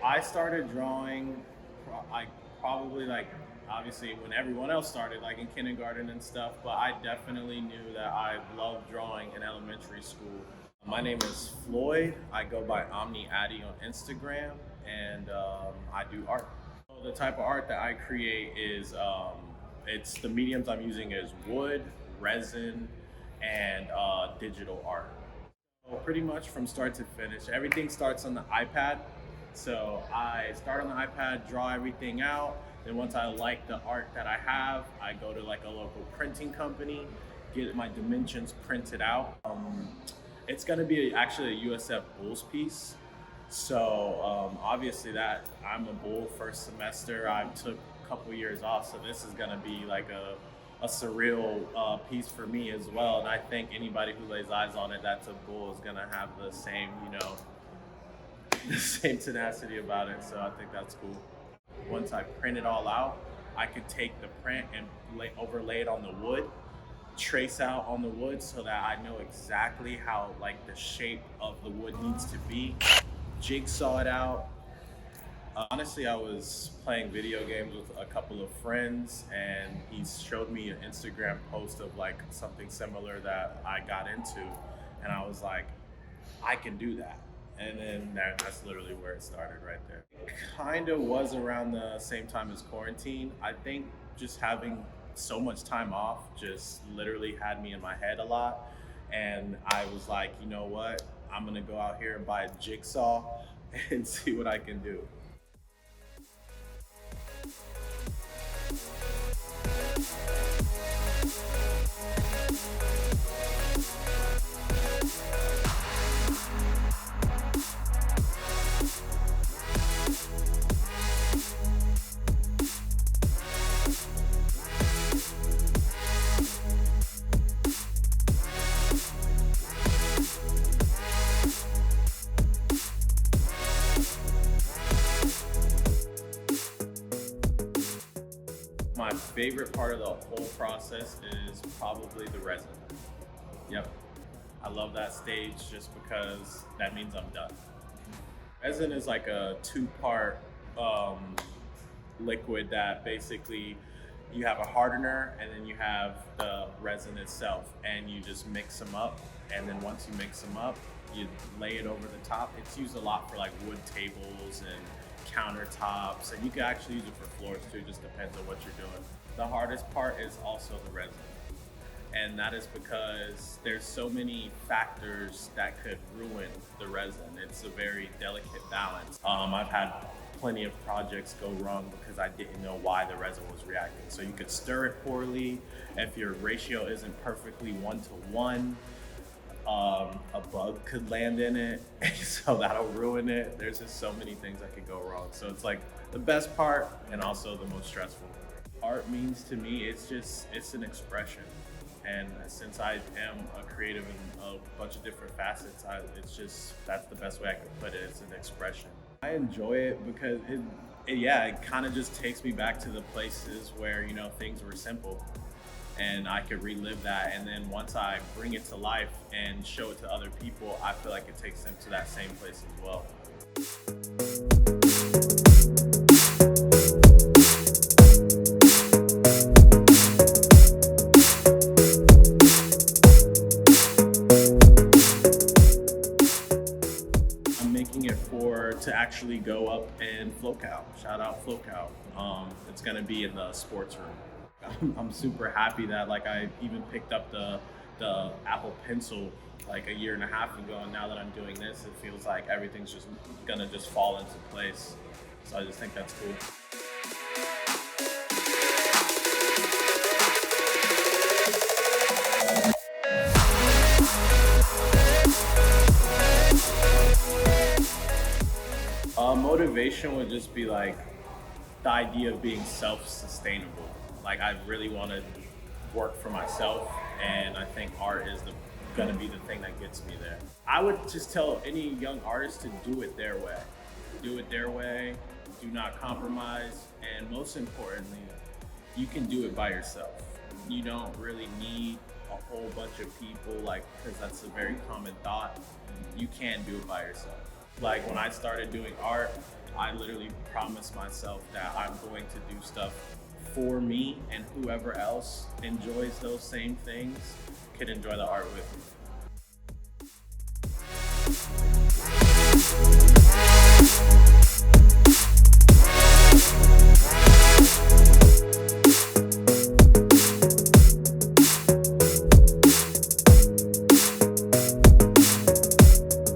I started drawing, probably like obviously when everyone else started, like in kindergarten and stuff. But I definitely knew that I loved drawing in elementary school. My name is Floyd. I go by Omni Addy on Instagram, and I do art. So the type of art that I create is it's the mediums I'm using is wood, resin, and digital art. Well, pretty much from start to finish. Everything starts on the iPad. So I start on the iPad, draw everything out. Then once I like the art that I have, I go to like a local printing company, get my dimensions printed out. It's gonna be actually a USF Bulls piece. So obviously that I'm a Bull first semester. I took a couple years off, so this is gonna be like a surreal piece for me as well. And I think anybody who lays eyes on it that's a Bull is gonna have the same, the same tenacity about it. So I think that's cool. Once I print it all out, I could take the print and overlay it on the wood, trace out on the wood so that I know exactly how like the shape of the wood needs to be, jigsaw it out. Honestly, I was playing video games with a couple of friends, and he showed me an Instagram post of like something similar that I got into, and I was like, I can do that. And then that's literally where it started right there. It kind of was around the same time as quarantine. I think just having so much time off just literally had me in my head a lot. And I was like, you know what? I'm gonna go out here and buy a jigsaw and see what I can do. My favorite part of the whole process is probably the resin. Yep. I love that stage just because that means I'm done. Resin is like a two-part liquid that basically you have a hardener and then you have the resin itself, and you just mix them up. And then once you mix them up, you lay it over the top. It's used a lot for like wood tables and countertops, and you can actually use it for floors too. Just depends on what you're doing. The hardest part is also the resin, and that is because there's so many factors that could ruin the resin. It's a very delicate balance. I've had plenty of projects go wrong because I didn't know why the resin was reacting. So you could stir it poorly. If your ratio isn't perfectly 1-to-1, a bug could land in it, so that'll ruin it. There's just so many things that could go wrong. So it's like the best part and also the most stressful. Art means to me, it's an expression. And since I am a creative in a bunch of different facets, that's the best way I can put it. It's an expression. I enjoy it because it kind of just takes me back to the places where, things were simple. And I could relive that, and then once I bring it to life and show it to other people, I feel like it takes them to that same place as well. I'm making it to actually go up in FloCal. Shout out FloCal. It's gonna be in the sports room. I'm super happy that like I even picked up the Apple Pencil like a year and a half ago, and now that I'm doing this, it feels like everything's just gonna fall into place. So I just think that's cool. Motivation would just be like the idea of being self-sustainable. Like I really want to work for myself, and I think art is gonna be the thing that gets me there. I would just tell any young artist to do it their way. Do it their way, do not compromise, and most importantly, you can do it by yourself. You don't really need a whole bunch of people, because that's a very common thought. You can do it by yourself. Like when I started doing art, I literally promised myself that I'm going to do stuff for me, and whoever else enjoys those same things could enjoy the art with me.